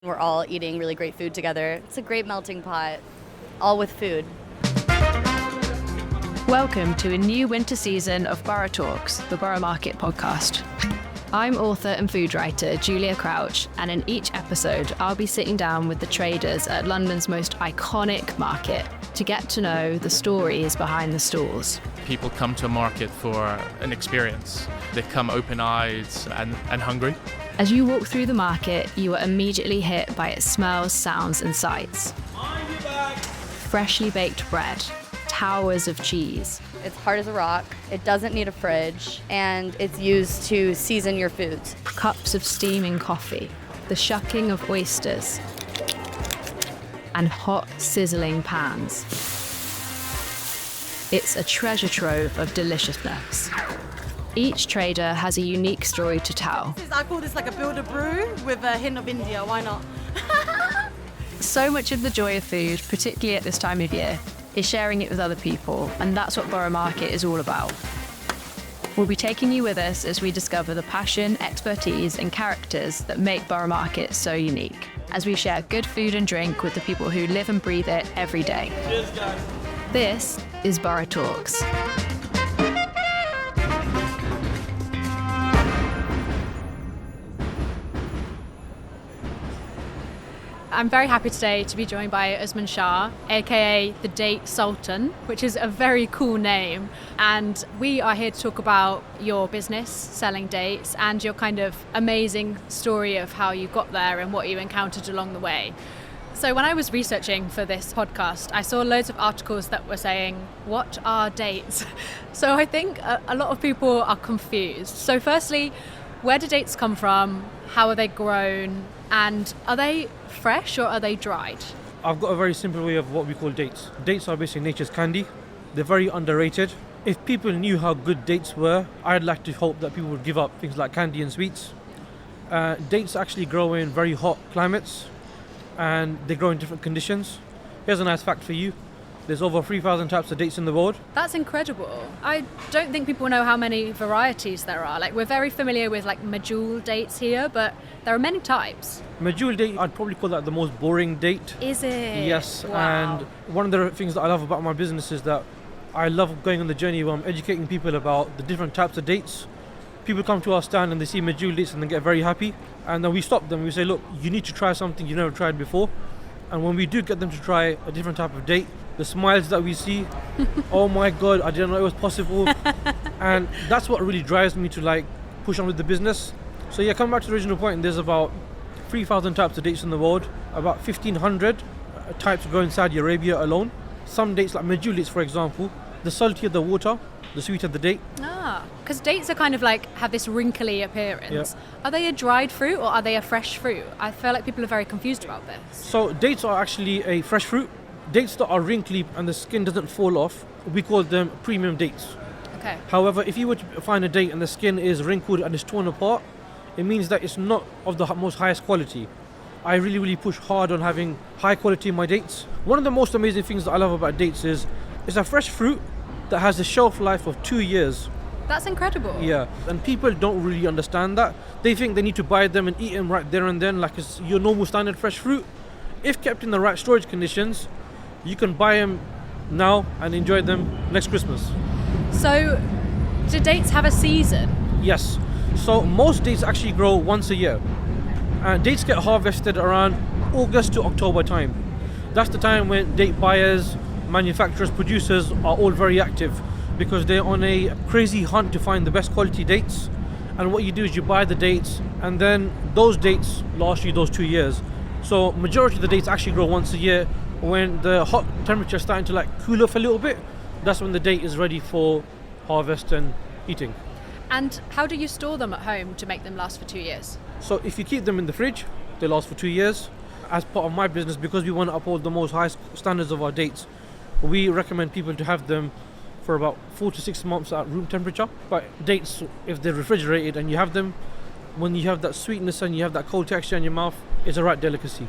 We're all eating really great food together. It's a great melting pot, all with food. Welcome to a new winter season of Borough Talks, the Borough Market podcast. I'm author and food writer Julia Crouch, and in each episode I'll be sitting down with the traders at London's most iconic market to get to know the stories behind the stalls. People come to a market for an experience. They come open-eyed and hungry. As you walk through the market, you are immediately hit by its smells, sounds and sights. Freshly baked bread, towers of cheese. It's hard as a rock, it doesn't need a fridge, and it's used to season your foods. Cups of steaming coffee, the shucking of oysters, and hot, sizzling pans. It's a treasure trove of deliciousness. Each trader has a unique story to tell. I call this like a builder brew with a hint of India, why not? So much of the joy of food, particularly at this time of year, is sharing it with other people, and that's what Borough Market is all about. We'll be taking you with us as we discover the passion, expertise and characters that make Borough Market so unique, as we share good food and drink with the people who live and breathe it every day. Cheers, guys. This is Borough Talks. I'm very happy today to be joined by Usman Shah, aka the Date Sultan, which is a very cool name. And we are here to talk about your business, selling dates, and your kind of amazing story of how you got there and what you encountered along the way. So when I was researching for this podcast, I saw loads of articles that were saying, what are dates? So I think a lot of people are confused. So firstly, where do dates come from? How are they grown? And are they fresh or are they dried? I've got a very simple way of what we call dates. Dates are basically nature's candy. They're very underrated. If people knew how good dates were, I'd like to hope that people would give up things like candy and sweets. Dates actually grow in very hot climates and they grow in different conditions. Here's a nice fact for you. There's over 3,000 types of dates in the world. That's incredible. I don't think people know how many varieties there are. Like, we're very familiar with like medjool dates here, but there are many types. Medjool date, I'd probably call that the most boring date. Is it? Yes, Wow. and one of the things that I love about my business is that I love going on the journey where I'm educating people about the different types of dates. People come to our stand and they see medjool dates and they get very happy. And then we stop them, we say, look, you need to try something you never tried before. And when we do get them to try a different type of date, the smiles that we see, oh my God, I didn't know it was possible. And that's what really drives me to like push on with the business. So yeah, coming back to the original point, there's about 3,000 types of dates in the world, about 1,500 types grow in Saudi Arabia alone. Some dates, like medjool dates for example, the saltier the water, the sweeter the date. Because dates are kind of like, have this wrinkly appearance. Yeah. Are they a dried fruit or are they a fresh fruit? I feel like people are very confused about this. So dates are actually a fresh fruit. Dates that are wrinkly and the skin doesn't fall off, we call them premium dates. Okay. However, if you were to find a date and the skin is wrinkled and is torn apart, it means that it's not of the most highest quality. I really push hard on having high quality in my dates. One of the most amazing things that I love about dates is it's a fresh fruit that has a shelf life of 2 years. That's incredible. Yeah, and people don't really understand that. They think they need to buy them and eat them right there and then, like it's your normal standard fresh fruit. If kept in the right storage conditions, you can buy them now and enjoy them next Christmas. So, do dates have a season? Yes. So most dates actually grow once a year. And dates get harvested around August to October time. That's the time when date buyers, manufacturers, producers are all very active because they're on a crazy hunt to find the best quality dates. And what you do is you buy the dates and then those dates last you those 2 years. So majority of the dates actually grow once a year. When the hot temperature is starting to like cool off a little bit, that's when the date is ready for harvest and eating. And how do you store them at home to make them last for 2 years? So if you keep them in the fridge, they last for 2 years. As part of my business, because we want to uphold the most highest standards of our dates, we recommend people to have them for about 4 to 6 months at room temperature. But dates, if they're refrigerated and you have them, when you have that sweetness and you have that cold texture in your mouth, it's a right delicacy.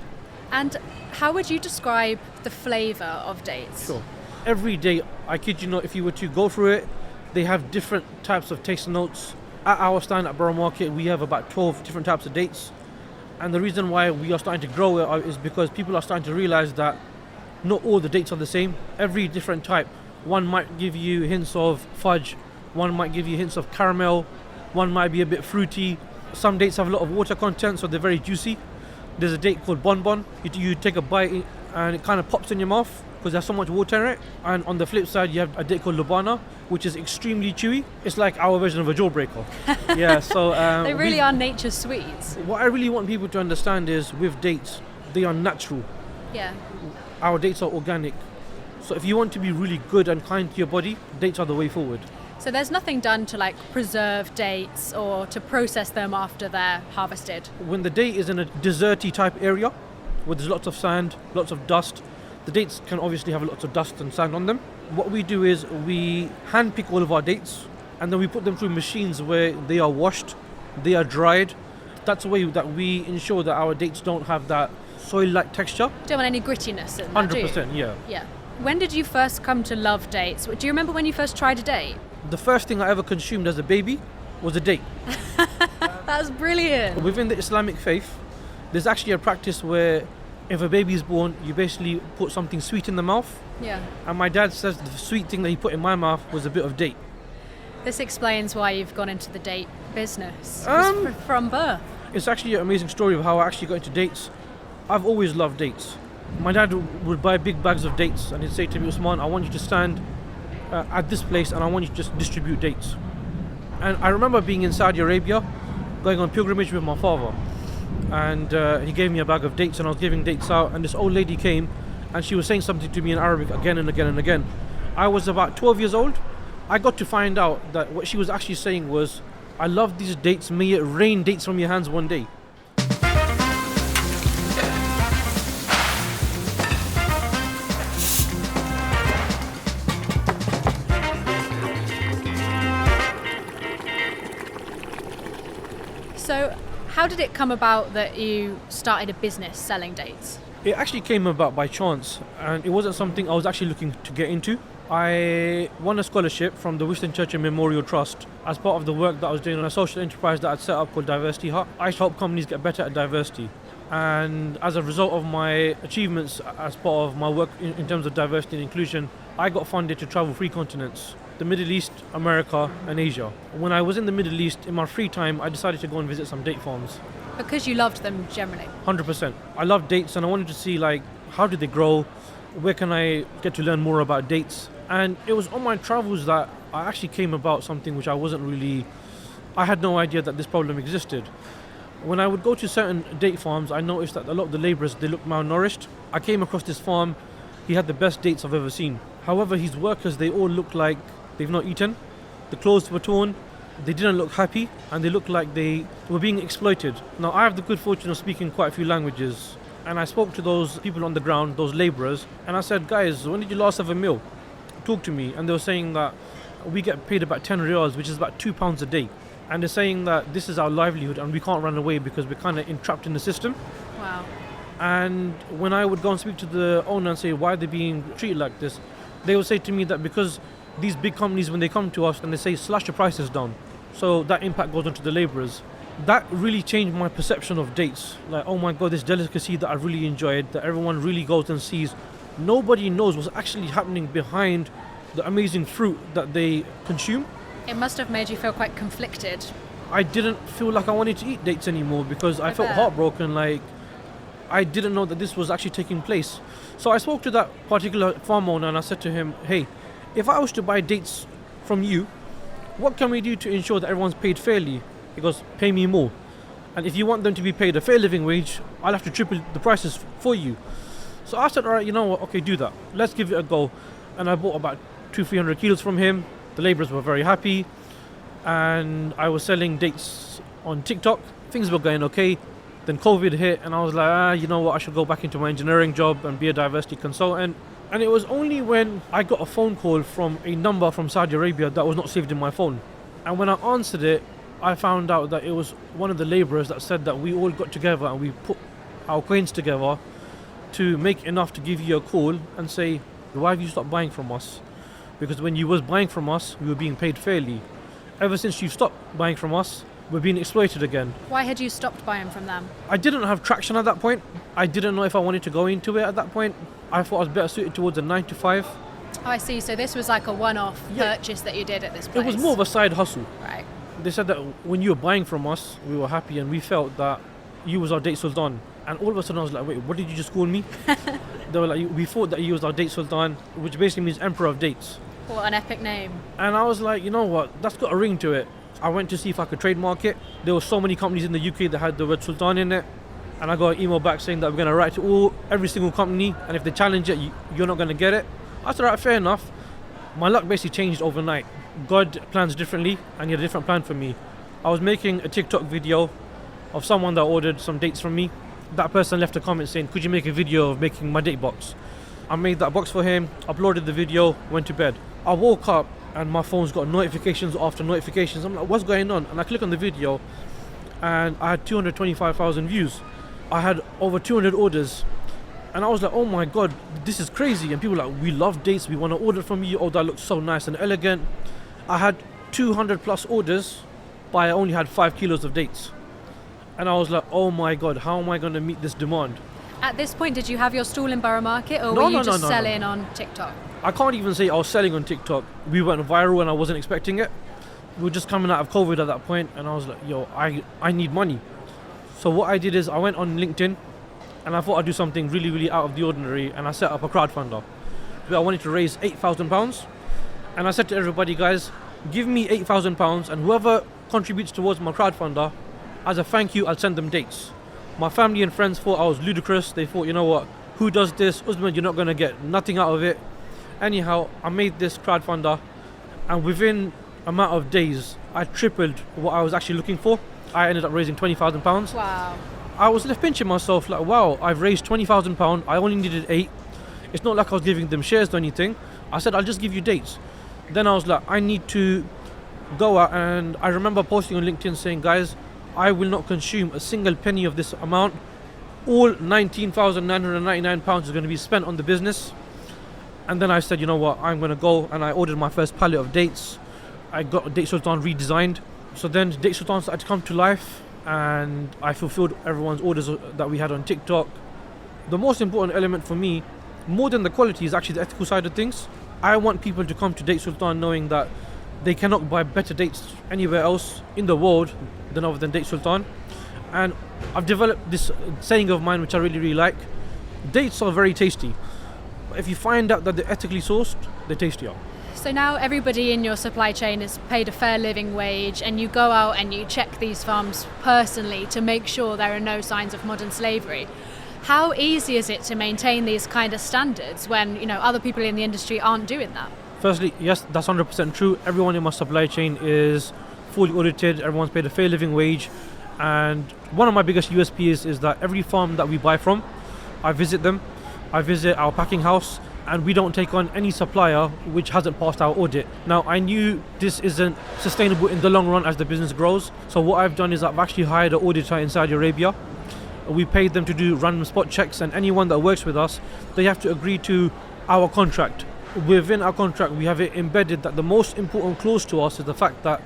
And how would you describe the flavour of dates? Sure. Every day, I kid you not, if you were to go through it, they have different types of taste notes. At our stand at Borough Market, we have about 12 different types of dates. And the reason why we are starting to grow it is because people are starting to realize that not all the dates are the same. Every different type. One might give you hints of fudge, one might give you hints of caramel, one might be a bit fruity. Some dates have a lot of water content, so they're very juicy. There's a date called bonbon. You take a bite and it kind of pops in your mouth because there's so much water in it. And on the flip side, you have a date called lubana, which is extremely chewy. It's like our version of a jawbreaker. Yeah, so They really are nature's sweets. what I really want people to understand is with dates, they are natural. Yeah. Our dates are organic. So if you want to be really good and kind to your body, dates are the way forward. So there's nothing done to like preserve dates or to process them after they're harvested. When the date is in a deserty type area where there's lots of sand, lots of dust, the dates can obviously have lots of dust and sand on them. What we do is we hand pick all of our dates and then we put them through machines where they are washed, they are dried. That's the way that we ensure that our dates don't have that soil-like texture. Don't want any grittiness in that, do you? 100%, yeah. Yeah. When did you first come to love dates? Do you remember when you first tried a date? The first thing I ever consumed as a baby was a date. That's brilliant. Within the Islamic faith, there's actually a practice where if a baby is born, you basically put something sweet in the mouth. Yeah. And my dad says the sweet thing that he put in my mouth was a bit of date. This explains why you've gone into the date business. From birth. It's actually an amazing story of how I actually got into dates. I've always loved dates. My dad would buy big bags of dates and he'd say to me, Usman, I want you to stand at this place and I want you to just distribute dates. And I remember being in Saudi Arabia, going on pilgrimage with my father. And he gave me a bag of dates and I was giving dates out and this old lady came and she was saying something to me in Arabic again and again and again. I was about 12 years old. I got to find out that what she was actually saying was, I love these dates, may it rain dates from your hands one day. So, how did it come about that you started a business selling dates? It actually came about by chance and it wasn't something I was actually looking to get into. I won a scholarship from the Winston Churchill Memorial Trust as part of the work that I was doing on a social enterprise that I'd set up called Diversity Hut. I used to help companies get better at diversity. And as a result of my achievements as part of my work in terms of diversity and inclusion, I got funded to travel 3 continents: the Middle East, America and Asia. When I was in the Middle East, in my free time, I decided to go and visit some date farms. Because you loved them generally. 100%. I love dates and I wanted to see how do they grow, where can I get to learn more about dates. And it was on my travels that I actually came about something which I had no idea that this problem existed. When I would go to certain date farms, I noticed that a lot of the labourers, they looked malnourished. I came across this farm, he had the best dates I've ever seen. However, his workers, they all looked like they've not eaten. The clothes were torn, they didn't look happy, and they looked like they were being exploited. Now, I have the good fortune of speaking quite a few languages, and I spoke to those people on the ground, those labourers, and I said, guys, when did you last have a meal? Talk to me. And they were saying that we get paid about 10 riyals, which is about £2 a day. And they're saying that this is our livelihood and we can't run away because we're kind of entrapped in the system. Wow. And when I would go and speak to the owner and say, why are they being treated like this? They would say to me that because these big companies, when they come to us and they say, slash the prices down. So that impact goes onto the labourers. That really changed my perception of dates. Like, oh my God, this delicacy that I really enjoyed, that everyone really goes and sees. Nobody knows what's actually happening behind the amazing fruit that they consume. It must have made you feel quite conflicted. I didn't feel like I wanted to eat dates anymore because I felt bet. heartbroken, like I didn't know that this was actually taking place. So I spoke to that particular farm owner and I said to him, hey, if I was to buy dates from you, what can we do to ensure that everyone's paid fairly? He goes, pay me more. And if you want them to be paid a fair living wage, I'll have to triple the prices for you. So I said, all right, you know what, okay, do that. Let's give it a go. And I bought about 200-300 kilos from him. The labourers were very happy. And I was selling dates on TikTok. Things were going okay. Then COVID hit and I was like, you know what, I should go back into my engineering job and be a diversity consultant. And it was only when I got a phone call from a number from Saudi Arabia that was not saved in my phone. And when I answered it, I found out that it was one of the labourers that said that we all got together and we put our coins together to make enough to give you a call and say, why have you stopped buying from us? Because when you was buying from us, we were being paid fairly. Ever since you stopped buying from us, we're being exploited again. Why had you stopped buying from them? I didn't have traction at that point. I didn't know if I wanted to go into it at that point. I thought I was better suited towards a 9 to 5. Oh, I see. So this was like a one-off purchase that you did at this place. It was more of a side hustle. Right. They said that when you were buying from us, we were happy and we felt that you was our date Sultan. And all of a sudden I was like, wait, what did you just call me? They were like, we thought that you was our date Sultan, which basically means Emperor of Dates. What an epic name. And I was like, you know what, that's got a ring to it. I went to see if I could trademark it. There were so many companies in the UK that had the word Sultan in it. And I got an email back saying that we're going to write to every single company, and if they challenge it, you're not going to get it. I said, all right, fair enough. My luck basically changed overnight. God plans differently, and he had a different plan for me. I was making a TikTok video of someone that ordered some dates from me. That person left a comment saying, could you make a video of making my date box? I made that box for him, uploaded the video, went to bed. I woke up and my phone's got notifications after notifications. I'm like, what's going on? And I click on the video and I had 225,000 views. I had over 200 orders. And I was like, oh my God, this is crazy. And people were like, we love dates, we want to order from you. Oh, that looks so nice and elegant. I had 200 plus orders, but I only had 5 kilos of dates. And I was like, oh my God, how am I going to meet this demand? At this point, did you have your stall in Borough Market, or were you just selling on TikTok? I can't even say I was selling on TikTok. We went viral and I wasn't expecting it. We were just coming out of COVID at that point, and I was like, yo, I need money. So what I did is I went on LinkedIn and I thought I'd do something really, really out of the ordinary, and I set up a crowdfunder. I wanted to raise £8,000, and I said to everybody, guys, give me £8,000, and whoever contributes towards my crowdfunder, as a thank you, I'll send them dates. My family and friends thought I was ludicrous. They thought, you know what, who does this? Usman, you're not going to get nothing out of it. Anyhow, I made this crowdfunder, and within a amount of days, I tripled what I was actually looking for. I ended up raising £20,000. Wow. I was left pinching myself like, wow, I've raised £20,000. I only needed 8. It's not like I was giving them shares or anything. I said, I'll just give you dates. Then I was like, I need to go out, and I remember posting on LinkedIn saying, guys, I will not consume a single penny of this amount. All £19,999 is going to be spent on the business. And then I said, you know what, I'm going to go, and I ordered my first pallet of dates. I got Date Sultan redesigned. So then Date Sultan started to come to life, and I fulfilled everyone's orders that we had on TikTok. The most important element for me, more than the quality, is actually the ethical side of things. I want people to come to Date Sultan knowing that they cannot buy better dates anywhere else in the world than other than Date Sultan. And I've developed this saying of mine which I really, really like. Dates are very tasty, but if you find out that they're ethically sourced, they're tastier. So now everybody in your supply chain is paid a fair living wage, and you go out and you check these farms personally to make sure there are no signs of modern slavery. How easy is it to maintain these kind of standards when, you know, other people in the industry aren't doing that? Firstly, yes, that's 100% true. Everyone in my supply chain is fully audited. Everyone's paid a fair living wage. And one of my biggest USPs is that every farm that we buy from, I visit them. I visit our packing house, and we don't take on any supplier which hasn't passed our audit. Now, I knew this isn't sustainable in the long run as the business grows. So what I've done is I've actually hired an auditor in Saudi Arabia. We paid them to do random spot checks, and anyone that works with us, they have to agree to our contract. Within our contract, we have it embedded that the most important clause to us is the fact that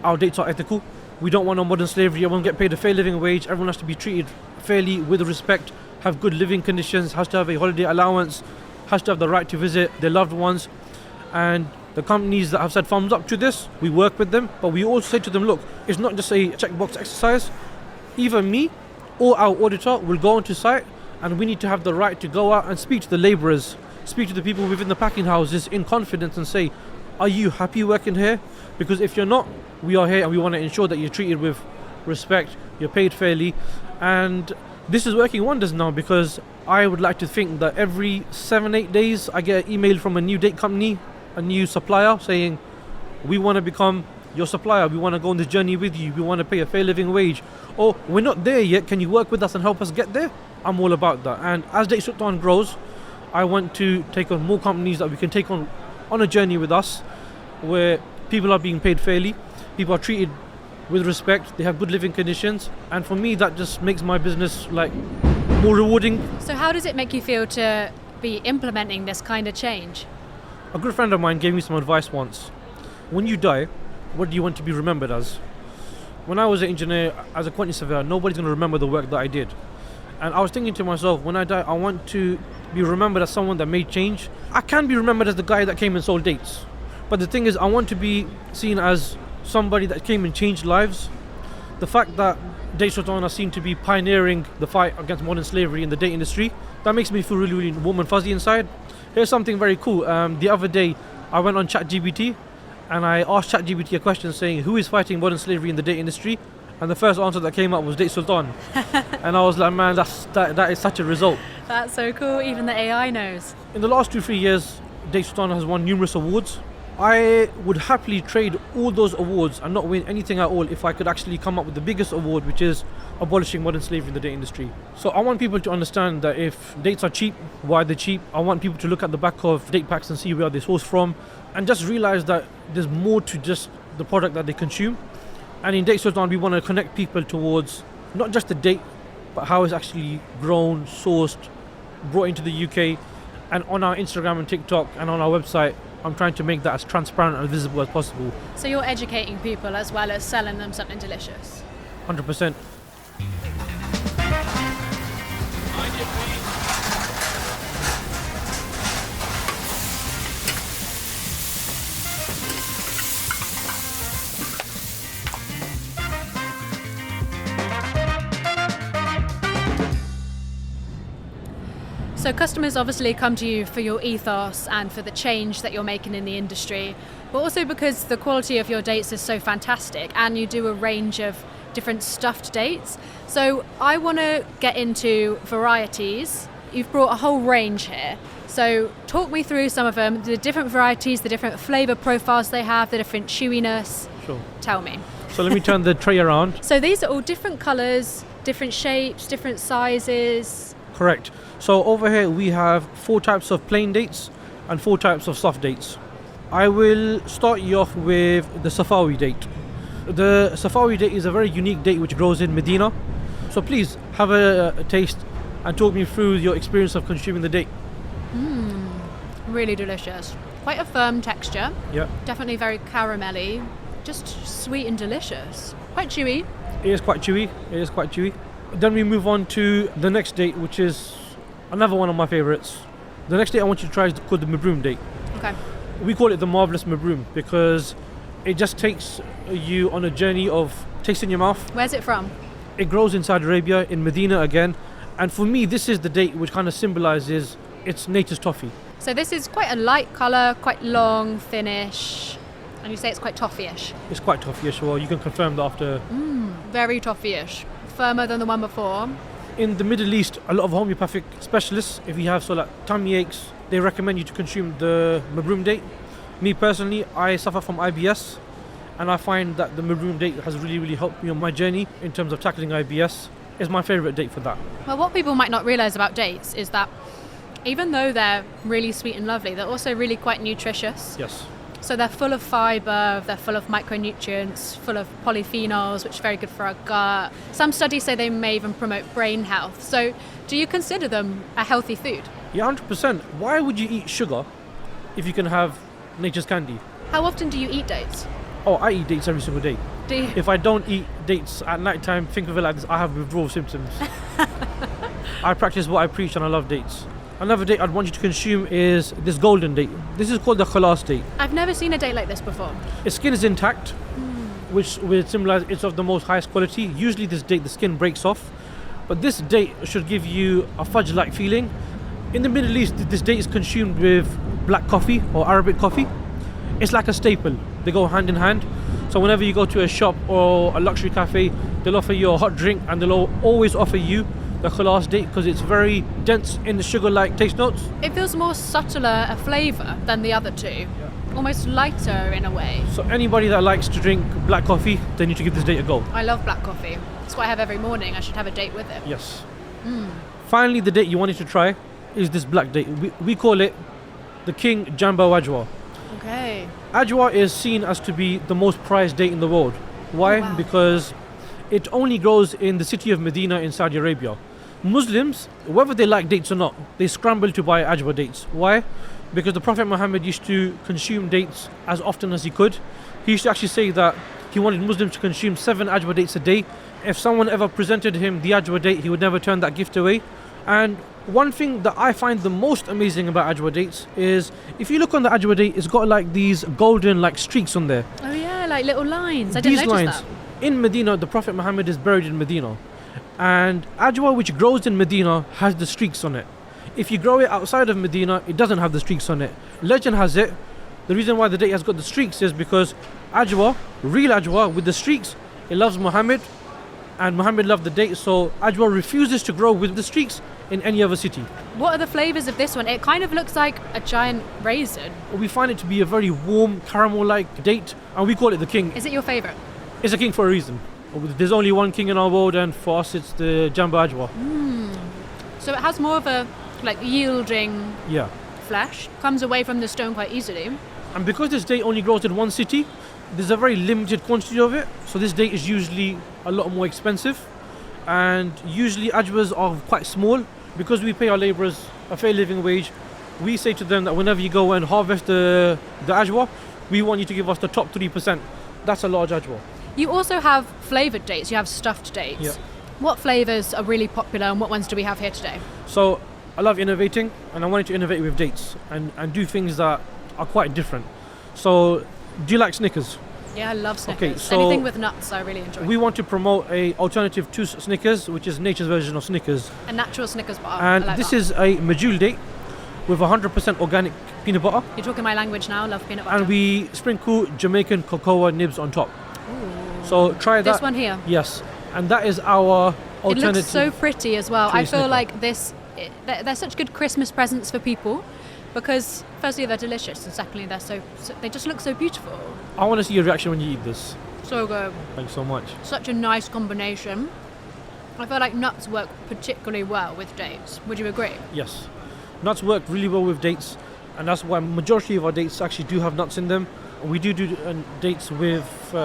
our dates are ethical. We don't want no modern slavery. Everyone get paid a fair living wage. Everyone has to be treated fairly, with respect, have good living conditions, has to have a holiday allowance, has to have the right to visit their loved ones. And the companies that have said thumbs up to this, we work with them, but we also say to them, look, it's not just a checkbox exercise. Either me or our auditor will go onto site, and we need to have the right to go out and speak to the labourers, speak to the people within the packing houses in confidence and say, are you happy working here? Because if you're not, we are here and we want to ensure that you're treated with respect, you're paid fairly. And this is working wonders now, because I would like to think that every 7-8 days I get an email from a new date company, a new supplier saying, we want to become your supplier, we want to go on this journey with you, we want to pay a fair living wage, or we're not there yet, can you work with us and help us get there? I'm all about that. And as Date Sultan grows, I want to take on more companies that we can take on a journey with us, where people are being paid fairly, people are treated with respect, they have good living conditions, and for me that just makes my business like more rewarding. So how does it make you feel to be implementing this kind of change? A good friend of mine gave me some advice once. When you die, what do you want to be remembered as? when I was an engineer as a quantity surveyor, nobody's going to remember the work that I did. And I was thinking to myself, when I die, I want to be remembered as someone that made change. I can be remembered as the guy that came and sold dates. But the thing is, I want to be seen as somebody that came and changed lives. The fact that Date Sultan seem to be pioneering the fight against modern slavery in the date industry, that makes me feel really, really warm and fuzzy inside. Here's something very cool. The other day, I went on ChatGPT and I asked ChatGPT a question saying, who is fighting modern slavery in the date industry? And the first answer that came up was Date Sultan. And I was like, man, that is such a result. That's so cool, even the AI knows. In the last 2-3 years, Date Sultan has won numerous awards. I would happily trade all those awards and not win anything at all if I could actually come up with the biggest award, which is abolishing modern slavery in the date industry. So I want people to understand that if dates are cheap, why they're cheap. I want people to look at the back of date packs and see where they're sourced from, and just realize that there's more to just the product that they consume. And in Date Sultan, we want to connect people towards not just the date, but how it's actually grown, sourced, brought into the UK. And on our Instagram and TikTok and on our website, I'm trying to make that as transparent and visible as possible. So you're educating people as well as selling them something delicious. 100%. So customers obviously come to you for your ethos and for the change that you're making in the industry, but also because the quality of your dates is so fantastic and you do a range of different stuffed dates. So I want to get into varieties. You've brought a whole range here. So talk me through some of them, the different varieties, the different flavor profiles they have, the different chewiness. Sure. Tell me. So let me turn the tray around. So these are all different colors, different shapes, different sizes. Correct. So over here we have 4 types of plain dates and 4 types of soft dates. I will start you off with the Safawi date. The Safawi date is a very unique date which grows in Medina. So please have a taste and talk me through your experience of consuming the date. Really delicious. Quite a firm texture. Yeah. Definitely very caramelly. Just sweet and delicious. Quite chewy. It is quite chewy. Then we move on to the next date, which is another one of my favorites. The next date I want you to try is called the Mabroom date. Okay. We call it the marvelous Mabroom because it just takes you on a journey of taste in your mouth. Where's it from? It grows in Saudi Arabia, in Medina again. And for me, this is the date which kind of symbolizes its nature's toffee. So this is quite a light colour, quite long, thinnish. And you say it's quite toffee-ish. It's quite toffee-ish. Well, you can confirm that after. Very toffee-ish. Firmer than the one before. In the Middle East, a lot of homeopathic specialists, if you have tummy aches, they recommend you to consume the Mabroom date. Me personally, I suffer from IBS, and I find that the Mabroom date has really, really helped me on my journey in terms of tackling IBS. It's my favourite date for that. Well, what people might not realise about dates is that even though they're really sweet and lovely, they're also really quite nutritious. Yes. So they're full of fibre, they're full of micronutrients, full of polyphenols, which are very good for our gut. Some studies say they may even promote brain health. So do you consider them a healthy food? Yeah, 100%. Why would you eat sugar if you can have nature's candy? How often do you eat dates? Oh, I eat dates every single day. Do you? If I don't eat dates at night time, think of it like this, I have withdrawal symptoms. I practice what I preach and I love dates. Another date I'd want you to consume is this golden date. This is called the khalas date. I've never seen a date like this before. Its skin is intact, which will symbolize it's of the most highest quality. Usually this date, the skin breaks off, but this date should give you a fudge-like feeling. In the Middle East, this date is consumed with black coffee or Arabic coffee. It's like a staple. They go hand in hand. So whenever you go to a shop or a luxury cafe, they'll offer you a hot drink and they'll always offer you the khalas date because it's very dense in the sugar-like taste notes. It feels more subtler a flavour than the other two. Almost lighter in a way. So anybody that likes to drink black coffee, they need to give this date a go. I love black coffee. That's what I have every morning. I should have a date with it. Yes. Finally, the date you wanted to try is this black date. We call it the King Jamba Ajwa. Okay. Ajwa is seen as to be the most prized date in the world. Why? Oh, wow. Because it only grows in the city of Medina in Saudi Arabia. Muslims, whether they like dates or not, they scramble to buy Ajwa dates. Why? Because the Prophet Muhammad used to consume dates as often as he could. He used to actually say that He wanted Muslims to consume 7 ajwa dates a day. If someone ever presented him the ajwa date, he would never turn that gift away. And one thing that I find the most amazing about ajwa dates is, if you look on the ajwa date, it's got like these golden like streaks on there. Oh yeah, like little lines. I These didn't notice lines. that. In Medina, the Prophet Muhammad is buried in Medina. And ajwa which grows in Medina has the streaks on it. If you grow it outside of Medina, it doesn't have the streaks on it. Legend has it, the reason why the date has got the streaks is because ajwa, real ajwa with the streaks, it loves Muhammad, and Muhammad loved the date, so ajwa refuses to grow with the streaks in any other city. What are the flavours of this one? It kind of looks like a giant raisin. We find it to be a very warm, caramel-like date, and we call it the king. Is it your favourite? It's a king for a reason. There's only one king in our world, and for us it's the Jumbo Ajwa. So it has more of a like yielding Yeah. flesh, comes away from the stone quite easily. And because this date only grows in one city, there's a very limited quantity of it, so this date is usually a lot more expensive. And usually ajwas are quite small. Because we pay our labourers a fair living wage, we say to them that whenever you go and harvest the ajwa, we want you to give us the top 3%. That's a large ajwa. You also have flavoured dates, you have stuffed dates. Yeah. What flavours are really popular and what ones do we have here today? So I love innovating, and I wanted to innovate with dates and do things that are quite different. So do you like Snickers? Yeah, I love Snickers. Okay, so anything with nuts I really enjoy. We want to promote a alternative to Snickers, which is nature's version of Snickers. A natural Snickers bar. And I like this that. is a medjool date with 100% organic peanut butter, You're talking my language now, love peanut butter. and we sprinkle Jamaican cocoa nibs on top. So try that. This one here. Yes, and that is our It alternative. looks so pretty as well. to a I feel Snicker. like they're such good Christmas presents for people because firstly they're delicious and secondly they just look so beautiful. I want to see your reaction when you eat this. So good. Thanks so much. Such a nice combination. I feel like nuts work particularly well with dates. Would you agree? Yes, nuts work really well with dates, and that's why majority of our dates actually do have nuts in them. We do dates with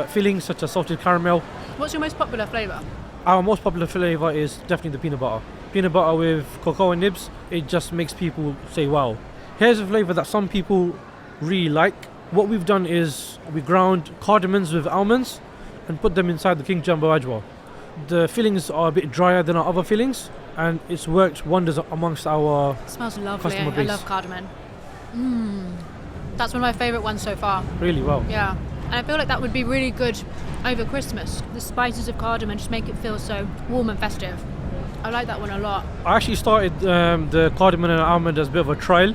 fillings such as salted caramel. What's your most popular flavour? Our most popular flavour is definitely the peanut butter. Peanut butter with cocoa nibs, it just makes people say wow. Here's a flavour that some people really like. What we've done is we ground cardamoms with almonds and put them inside the King Jumbo Ajwa. The fillings are a bit drier than our other fillings, and it's worked wonders amongst our It smells lovely. customer I base. love cardamom. That's one of my favourite ones so far. really well. Yeah. And I feel like that would be really good over Christmas. The spices of cardamom just make it feel so warm and festive. I like that one a lot. I actually started the cardamom and almond as a bit of a trial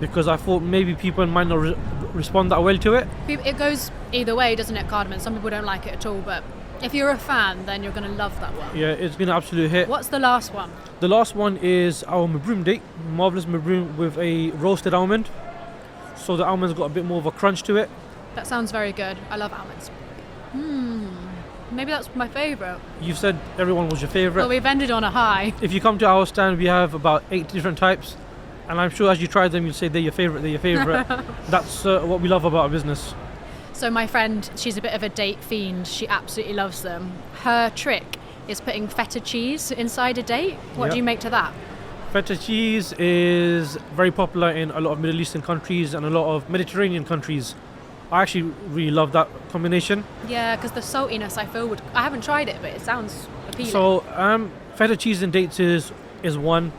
because I thought maybe people might not respond that well to it. It goes either way, doesn't it, cardamom? Some people don't like it at all, but if you're a fan, then you're going to love that one. Yeah, it's been an absolute hit. What's the last one? The last one is our mabroom date, marvellous mabroom with a roasted almond. So the almond's got a bit more of a crunch to it. That sounds very good. I love almonds. Maybe that's my favourite. You've said everyone was your favourite. Well, we've ended on a high. If you come to our stand, we have about 8 different types, and I'm sure as you try them, you'll say they're your favourite. That's what we love about our business. So my friend, she's a bit of a date fiend. She absolutely loves them. Her trick is putting feta cheese inside a date. What do Yeah. you make to that? Feta cheese is very popular in a lot of Middle Eastern countries and a lot of Mediterranean countries. I actually really love that combination. Yeah, because the saltiness I feel I haven't tried it, but it sounds appealing. So feta cheese in dates is one.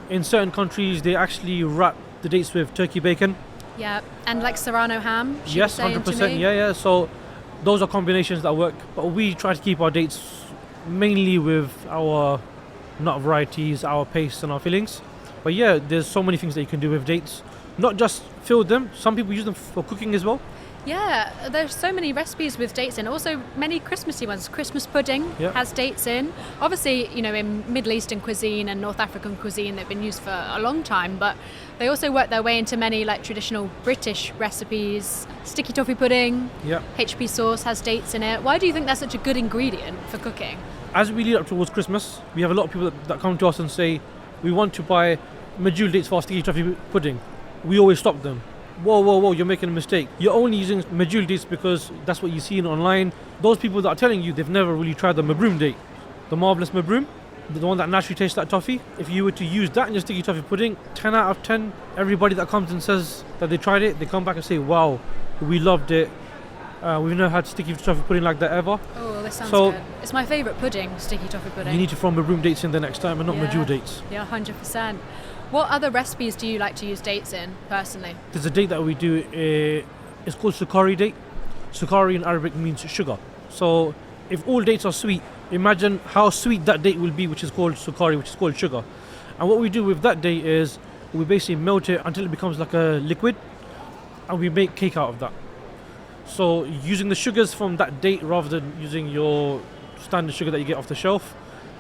In certain countries, they actually wrap the dates with turkey bacon. Yeah, and like Serrano ham. She Yes, was saying to 100%. me. Yeah. So those are combinations that work. But we try to keep our dates mainly with our nut varieties, our pastes, and our fillings. But yeah, there's so many things that you can do with dates. Not just fill them. Some people use them for cooking as well. Yeah, there's so many recipes with dates in. Also, many Christmassy ones. Christmas pudding Yeah. has dates in. Obviously, you know, in Middle Eastern cuisine and North African cuisine, they've been used for a long time. But they also work their way into many like traditional British recipes. Sticky toffee pudding, Yeah. HP sauce has dates in it. Why do you think that's such a good ingredient for cooking? As we lead up towards Christmas, we have a lot of people that come to us and say, we want to buy medjool dates for our sticky toffee pudding. We always stop them. Whoa, you're making a mistake. You're only using medjool dates because that's what you've seen online. Those people that are telling you they've never really tried the mabroom date, the marvellous mabroom, the one that naturally tastes like toffee. If you were to use that in your sticky toffee pudding, 10 out of 10, everybody that comes and says that they tried it, they come back and say, wow, we loved it. We've never had sticky toffee pudding like that ever. Oh, this sounds So- good. It's my favourite pudding, sticky toffee pudding. You need to throw maroon dates in the next time and not Yeah. medjool dates. Yeah, 100%. What other recipes do you like to use dates in, personally? There's a date that we do, it's called sukari date. Sukari in Arabic means sugar. So if all dates are sweet, imagine how sweet that date will be, which is called sukari, which is called sugar. And what we do with that date is we basically melt it until it becomes like a liquid, and we make cake out of that. So using the sugars from that date rather than using your standard sugar that you get off the shelf,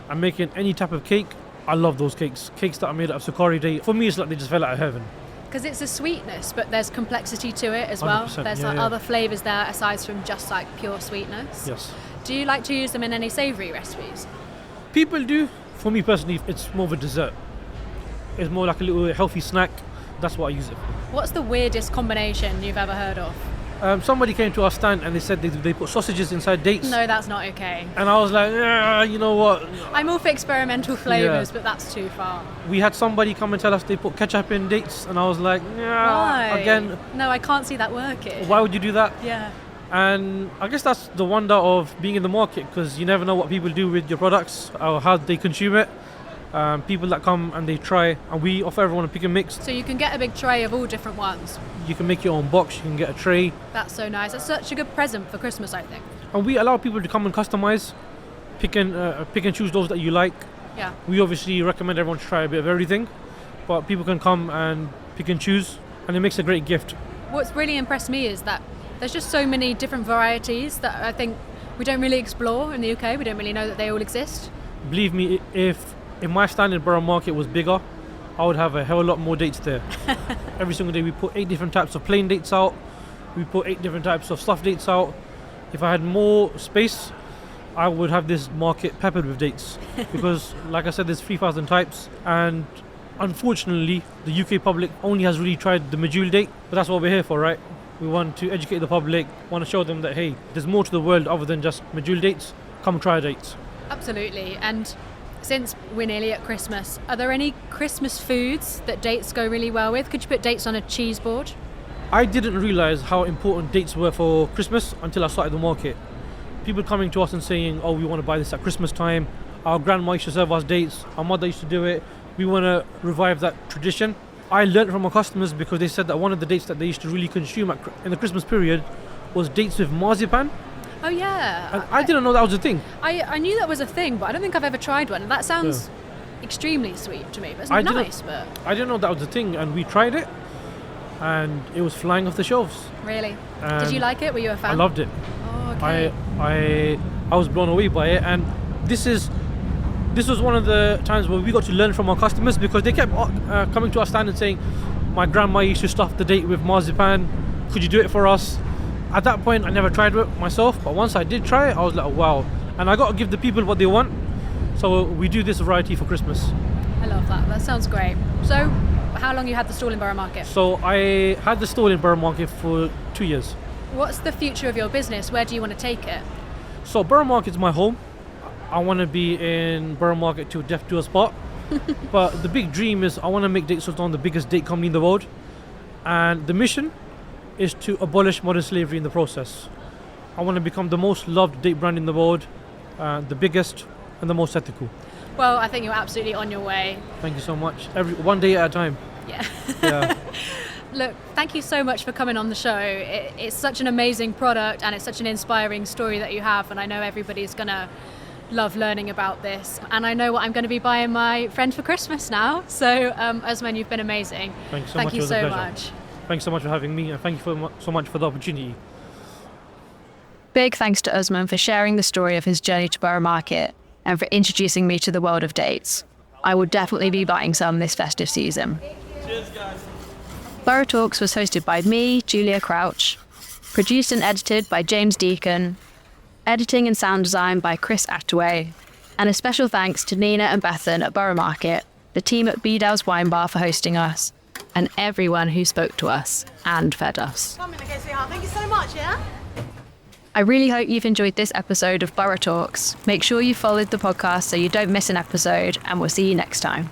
and making any type of cake. I love those cakes. Cakes that are made out of sukari date. For me, it's like they just fell out of heaven. Because it's a sweetness, but there's complexity to it as well. 100%, There's yeah, like yeah. other flavours there aside from just like pure sweetness. Yes. Do you like to use them in any savoury recipes? People do. For me personally, it's more of a dessert. It's more like a little healthy snack. That's what I use it for. What's the weirdest combination you've ever heard of? Somebody came to our stand and they said they put sausages inside dates. No, that's not okay. And I was like, you know what? I'm all for experimental flavours, but that's too far. We had somebody come and tell us they put ketchup in dates, and I was like, Why? again, No, I can't see that working. why would you do that? Yeah. And I guess that's the wonder of being in the market, because you never know what people do with your products or how they consume it. People that come and they try, and we offer everyone a pick and mix. So you can get a big tray of all different ones. You can make your own box, you can get a tray, That's so nice. That's such a good present for Christmas, I think. and we allow people to come and customize, pick and choose those that you like. Yeah. We obviously recommend everyone to try a bit of everything, but people can come and pick and choose, and it makes a great gift. What's really impressed me is that there's just so many different varieties that I think we don't really explore in the UK. We don't really know that they all exist. Believe me, if my stand in Borough Market was bigger, I would have a hell of a lot more dates there. Every single day we put 8 different types of plain dates out. We put 8 different types of stuffed dates out. If I had more space, I would have this market peppered with dates. Because like I said, there's 3,000 types, and unfortunately the UK public only has really tried the medjool date, but that's what we're here for, right? We want to educate the public, want to show them that hey, there's more to the world other than just medjool dates. Come try dates. Absolutely. And since we're nearly at Christmas, are there any Christmas foods that dates go really well with? Could you put dates on a cheese board? I didn't realise how important dates were for Christmas until I started the market. People coming to us and saying, oh, we want to buy this at Christmas time. Our grandma used to serve us dates. Our mother used to do it. We want to revive that tradition. I learned from our customers because they said that one of the dates that they used to really consume in the Christmas period was dates with marzipan. Oh, yeah. And I didn't know that was a thing. I knew that was a thing, but I don't think I've ever tried one. That sounds extremely sweet to me. But it's I didn't- nice, but I didn't know that was a thing, and we tried it, and it was flying off the shelves. really. Did And you like it? Were you a fan? I loved it. Oh, okay. I was blown away by it, and this was one of the times where we got to learn from our customers, because they kept coming to our stand and saying, my grandma used to stuff the date with marzipan, could you do it for us? At that point I never tried it myself, but once I did try it, I was like, wow. And I got to give the people what they want, so we do this variety for Christmas. I love that. That sounds great. So, how long you had the stall in Borough Market? So I had the stall in Borough Market for 2 years. What's the future of your business? Where do you want to take it? So Borough Market's my home. I want to be in Borough Market till death do us part. But the big dream is I want to make Date Sultan the biggest date company in the world. And the mission is to abolish modern slavery in the process. I want to become the most loved date brand in the world, the biggest and the most ethical. Well, I think you're absolutely on your way. Thank you so much. One day at a time. Yeah. Yeah. Look, thank you so much for coming on the show. It's such an amazing product and it's such an inspiring story that you have, and I know everybody's going to love learning about this. And I know what I'm going to be buying my friend for Christmas now. So, Usman, you've been amazing. Thank you so Thank much. you It was a so pleasure. much. Thanks so much for having me, and thank you so much for the opportunity. Big thanks to Usman for sharing the story of his journey to Borough Market and for introducing me to the world of dates. I will definitely be buying some this festive season. Cheers, guys. Borough Talks was hosted by me, Julia Crouch, produced and edited by James Deacon, editing and sound design by Chris Attaway, and a special thanks to Nina and Bethan at Borough Market, the team at Bedow's Wine Bar for hosting us, and everyone who spoke to us and fed us. Come in, okay, sweetheart. Thank you so much, yeah? I really hope you've enjoyed this episode of Borough Talks. Make sure you followed the podcast so you don't miss an episode, and we'll see you next time.